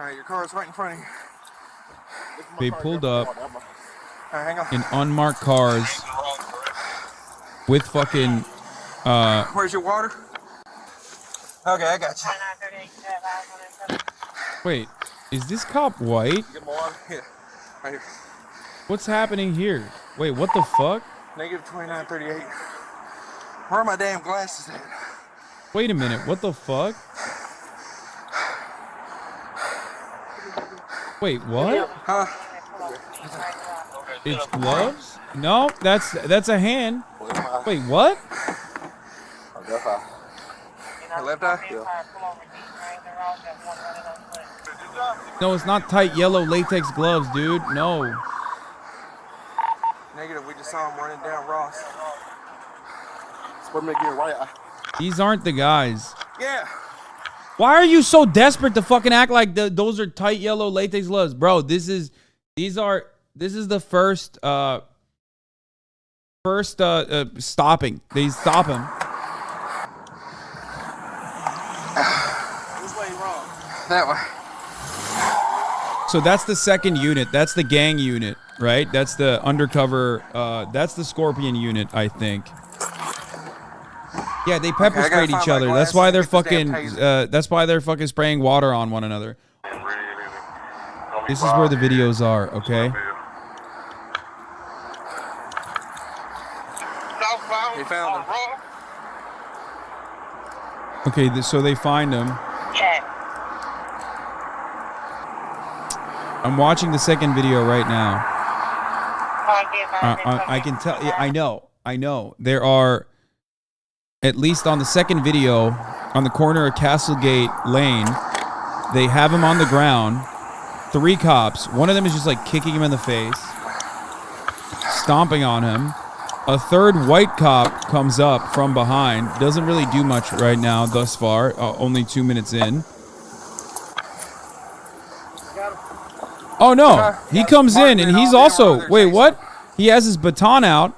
right, your car's right in front of you. They pulled up Right, hang on. in unmarked cars with fucking. Where's your water? Okay, I got you. Wait, is this cop white? Get my water? Yeah, right here. What's happening here? Wait, what the fuck? Negative 2938. Where are my damn glasses at? Wait a minute, what the fuck? Wait, what? Huh? It's gloves? No, that's a hand. Wait, what? Your left eye? Yeah. No, it's not tight yellow latex gloves, dude. No. Negative, we just saw him running down Ross. These aren't the guys. Yeah. Why are you so desperate to fucking act like those are tight yellow latex gloves? Bro, this is the first stopping. They stop him. Which way you wrong? That way. So that's the second unit. That's the gang unit, right? That's the undercover. That's the Scorpion unit, I think. Yeah, they pepper sprayed each other. That's why they're fucking. That's why they're fucking spraying water on one another. This is where the videos are. Okay. They found him. Okay, so they find him. I'm watching the second video right now. I can tell. I know. There are, at least on the second video, on the corner of Castlegate Lane, they have him on the ground. 3 cops. One of them is just like kicking him in the face, stomping on him. A third white cop comes up from behind. Doesn't really do much right now thus far. Only 2 minutes in. Oh no, he comes in and he's also, wait, what? He has his baton out.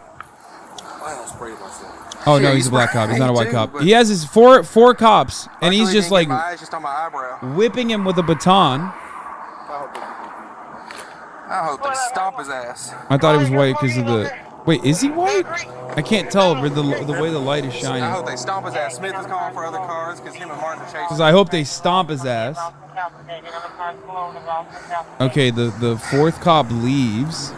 Oh no, he's a black cop. He's not a white cop. He has his four cops and he's just like whipping him with a baton. I hope they stomp his ass. I thought he was white because of the, wait, is he white? I can't tell with the way the light is shining. I hope they stomp his ass. Smith is calling for other cars because him and Martin are chasing. Because I hope they stomp his ass. Okay, the 4th cop leaves.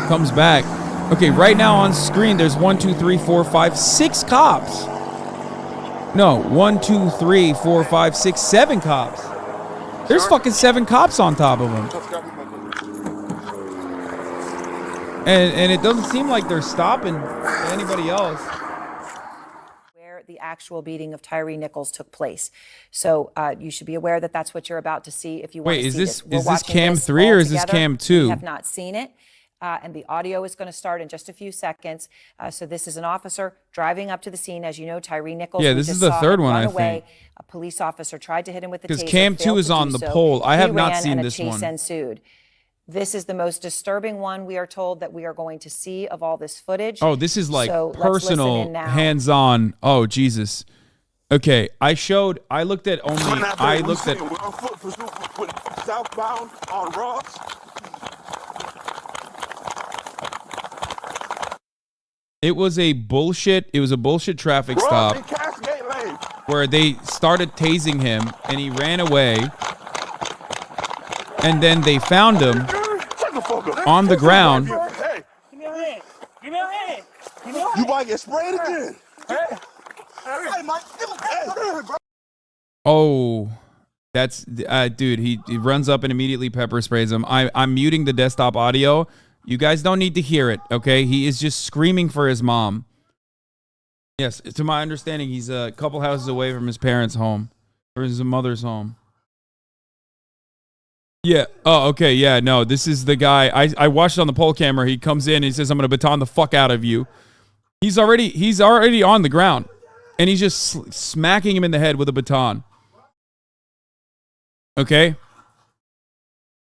Comes back. Okay, right now on screen there's 1, 2, 3, 4, 5, 6 cops. No, 1, 2, 3, 4, 5, 6, 7 cops. There's fucking 7 cops on top of him. And it doesn't seem like they're stopping anybody else. Where the actual beating of Tyree Nichols took place. So you should be aware that that's what you're about to see if you want to see this. Wait, is this cam 3 or is this cam 2? We have not seen it. And the audio is going to start in just a few seconds. So this is an officer driving up to the scene. As you know, Tyree Nichols. Yeah, this is the third one, I think. A police officer tried to hit him with a taser. Because cam 2 is on the pole. I have not seen this one. Chase ensued. This is the most disturbing one, we are told, that we are going to see of all this footage. Oh, this is like personal, hands-on. Oh, Jesus. Okay, I looked at southbound on Ross. It was a bullshit traffic stop where they started tasing him and he ran away. And then they found him on the ground. Hey, give me a hand. Give me a hand. You might get sprayed again. Oh, that's dude. He runs up and immediately pepper sprays him. I'm muting the desktop audio. You guys don't need to hear it, okay? He is just screaming for his mom. Yes, to my understanding, he's a couple houses away from his parents' home or his mother's home. Yeah. Oh, okay. Yeah. No, this is the guy. I watched it on the poll camera. He comes in and he says, "I'm going to baton the fuck out of you." He's already on the ground, and he's just smacking him in the head with a baton. Okay.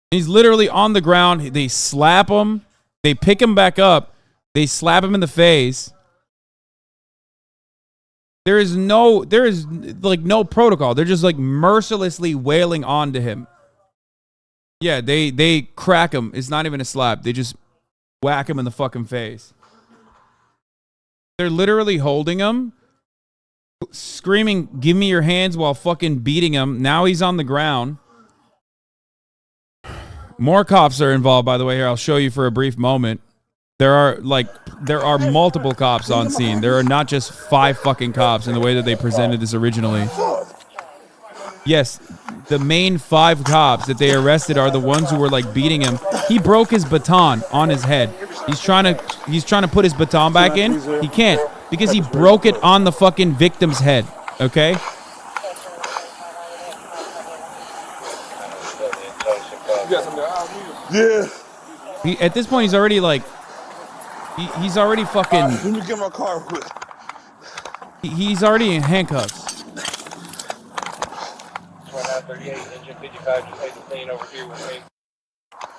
He's literally on the ground. They slap him. They pick him back up. They slap him in the face. There is like no protocol. They're just like mercilessly wailing onto him. Yeah, they crack him. It's not even a slap. They just whack him in the fucking face. They're literally holding him, screaming, "Give me your hands," while fucking beating him. Now he's on the ground. More cops are involved, by the way. Here, I'll show you for a brief moment. There are multiple cops on scene. There are not just 5 fucking cops in the way that they presented this originally. Yes, the main 5 cops that they arrested are the ones who were like beating him. He broke his baton on his head. He's trying to put his baton back in. He can't because he broke it on the fucking victim's head. Okay? Yeah. At this point, he's already like, he's already fucking. Let me get my car quick. He's already in handcuffs. 2938 engine 55 just made the scene over here with me.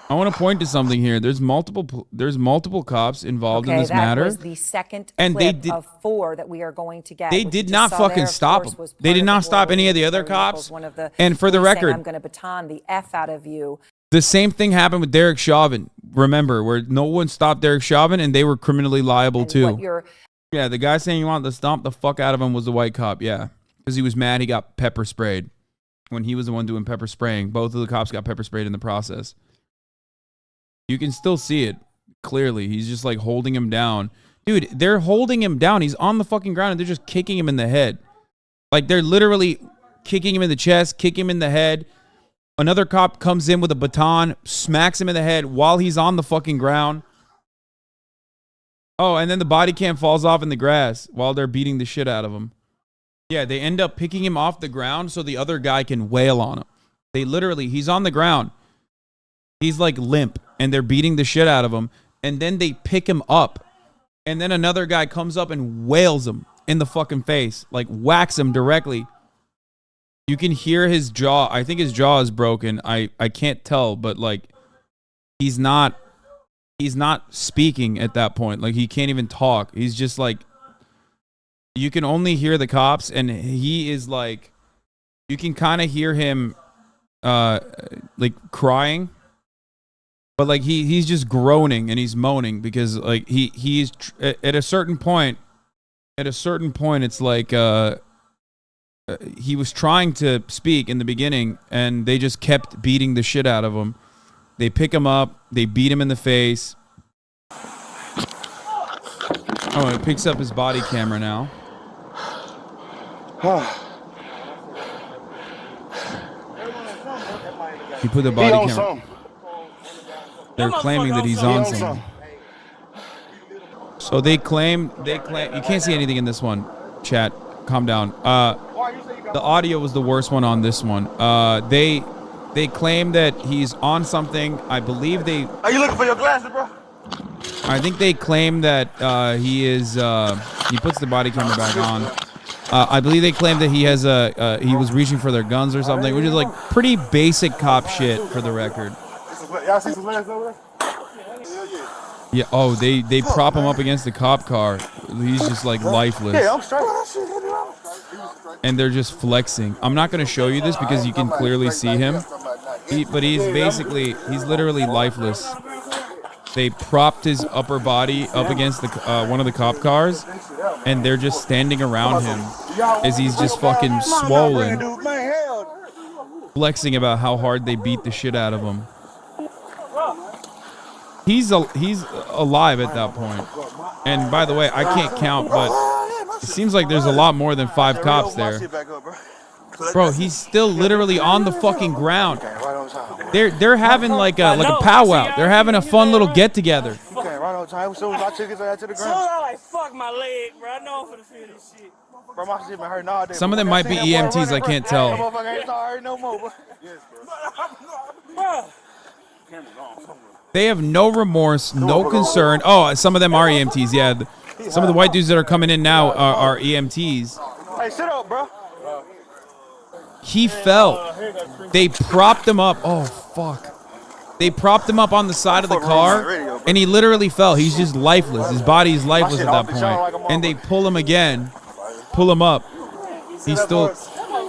I want to point to something here. There's multiple cops involved in this matter. That was the second and clip of 4 that we are going to get. They did not fucking stop him. They did not stop any of the other cops. And for the record, I'm going to baton the F out of you. The same thing happened with Derek Chauvin. Remember, where no one stopped Derek Chauvin and they were criminally liable too. Yeah, the guy saying you want to stomp the fuck out of him was the white cop. Yeah, because he was mad he got pepper sprayed when he was the one doing pepper spraying. Both of the cops got pepper sprayed in the process. You can still see it clearly. He's just like holding him down. Dude, they're holding him down. He's on the fucking ground and they're just kicking him in the head. Like they're literally kicking him in the chest, kicking him in the head. Another cop comes in with a baton, smacks him in the head while he's on the fucking ground. Oh, and then the body cam falls off in the grass while they're beating the shit out of him. Yeah, they end up picking him off the ground so the other guy can wail on him. They literally, he's on the ground. He's like limp and they're beating the shit out of him. And then they pick him up. And then another guy comes up and wails him in the fucking face. Like whacks him directly. You can hear his jaw. I think his jaw is broken. I can't tell, but like he's not speaking at that point. Like he can't even talk. He's just like, you can only hear the cops and he is like, you can kind of hear him like crying. But like he's just groaning and he's moaning because like he's at a certain point it's like he was trying to speak in the beginning and they just kept beating the shit out of him. They pick him up, they beat him in the face. Oh, it picks up his body camera now. He put the body camera. They're claiming that he's on something. So they claim you can't see anything in this one. Chat, calm down. The audio was the worst one on this one. They claim that he's on something. I believe they. Are you looking for your glasses, bro? I think they claim that he is. He puts the body camera back on. I believe they claim that he has he was reaching for their guns or something, which is like pretty basic cop shit for the record. Y'all see some glasses over there? Yeah. Oh, they prop him up against the cop car. He's just like lifeless. Yeah, I'm straight. And they're just flexing. I'm not going to show you this because you can clearly see him. But he's literally lifeless. They propped his upper body up against the one of the cop cars, and they're just standing around him as he's just fucking swollen, flexing about how hard they beat the shit out of him. He's alive at that point. And by the way, I can't count, but it seems like there's a lot more than 5 cops there. Bro, he's still literally on the fucking ground. They're having like a powwow. They're having a fun little get together. Okay, right on time. Soon as I took his ass to the ground. I like fuck my leg, bro. I know I'm finna feel this shit. Bro, my shit been hurting all day. Some of them might be EMTs. I can't tell. Motherfucker ain't hurt no more, bro. Yes, bro. They have no remorse, no concern. Oh, some of them are EMTs. Yeah, some of the white dudes that are coming in now are EMTs. Hey, sit up, bro. He fell. They propped him up. Oh, fuck. They propped him up on the side of the car, and he literally fell. He's just lifeless. His body is lifeless at that point. And they pull him again. pull him up. He's still,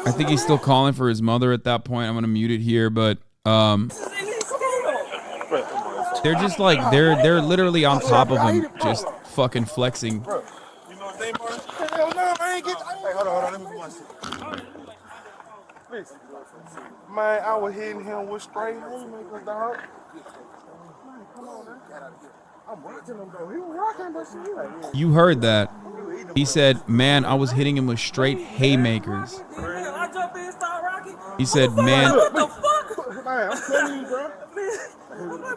I think he's still calling for his mother at that point. I'm gonna mute it here, but they're just like they're literally on top of him, just fucking flexing. You know what they are? Hell no, I ain't get. Hey, hold on, let me do one shit. Listen, man, I was hitting him with straight haymakers, dog. Man, come on, man. I'm watching him though. He was rocking, but shit, like, yeah. You heard that? He said, "Man, I was hitting him with straight haymakers." He said, "Man." What the fuck? Man, I'm telling you, bro.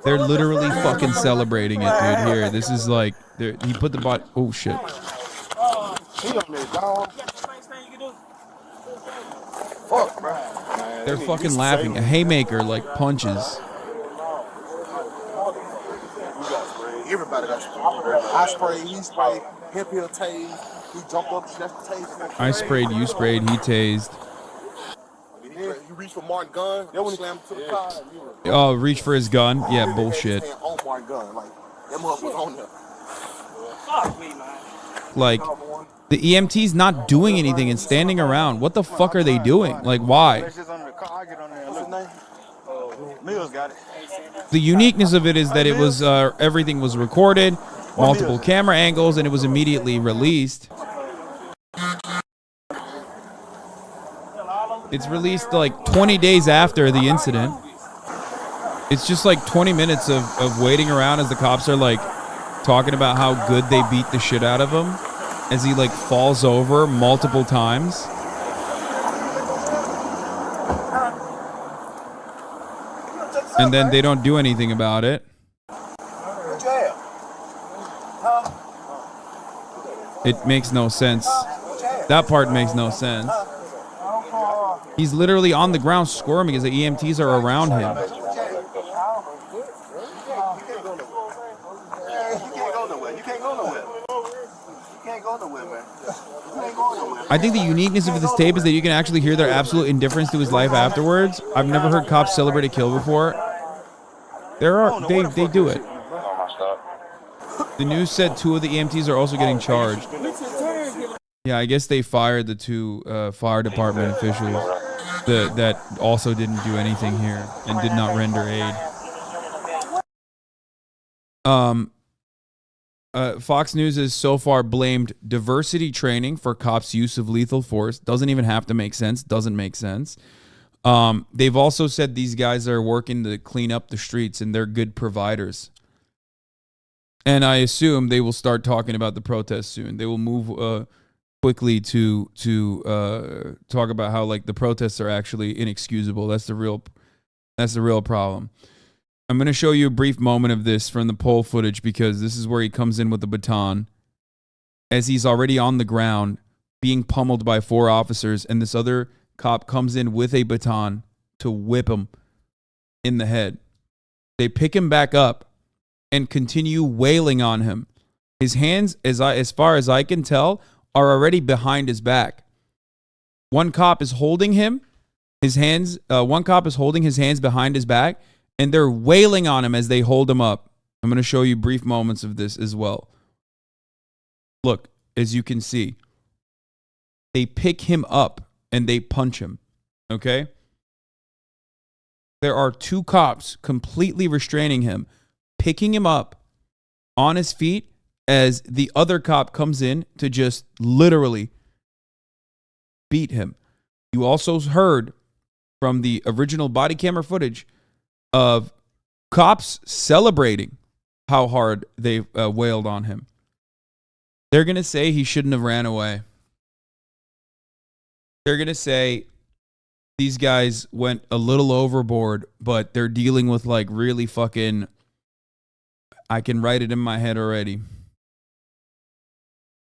They're literally fucking celebrating it, dude. Here, this is like, he put the bot. Oh shit. He on there, dog. Fuck, bro. Man, They're fucking laughing. A haymaker like punches. Everybody got sprayed. I sprayed, he sprayed, hip heel tased, he jumped up, snatched the tased. I sprayed, you sprayed, he tased. Yeah, you reached for Martin gun, then when he slammed to the car. Oh, reach for his gun? Yeah, bullshit. On Martin gun, like, that motherfucker was on there. Fuck me, man. Like, the EMT's not doing anything and standing around. What the fuck are they doing? Like, why? Mills got it. The uniqueness of it is that it was, everything was recorded, multiple camera angles, and it was immediately released. It's released like 20 days after the incident. It's just like 20 minutes of waiting around as the cops are like talking about how good they beat the shit out of him as he like falls over multiple times. And then they don't do anything about it. It makes no sense. That part makes no sense. He's literally on the ground squirming as the EMTs are around him. I think the uniqueness of this tape is that you can actually hear their absolute indifference to his life afterwards. I've never heard cops celebrate a kill before. They do it. The news said 2 of the EMTs are also getting charged. Yeah, I guess they fired the 2 fire department officials that also didn't do anything here and did not render aid. Fox News has so far blamed diversity training for cops' use of lethal force. Doesn't even have to make sense. Doesn't make sense. They've also said these guys are working to clean up the streets and they're good providers. And I assume they will start talking about the protests soon. They will move quickly to talk about how like the protests are actually inexcusable. That's the real problem. I'm going to show you a brief moment of this from the poll footage because this is where he comes in with the baton as he's already on the ground being pummeled by 4 officers, and this other cop comes in with a baton to whip him in the head. They pick him back up and continue wailing on him. His hands, as far as I can tell, are already behind his back. One cop is holding him, one cop is holding his hands behind his back, and they're wailing on him as they hold him up. I'm going to show you brief moments of this as well. Look, as you can see, they pick him up and they punch him, okay? There are 2 cops completely restraining him, picking him up on his feet as the other cop comes in to just literally beat him. You also heard from the original body camera footage of cops celebrating how hard they wailed on him. They're going to say he shouldn't have ran away. They're going to say these guys went a little overboard, but they're dealing with like really fucking, I can write it in my head already.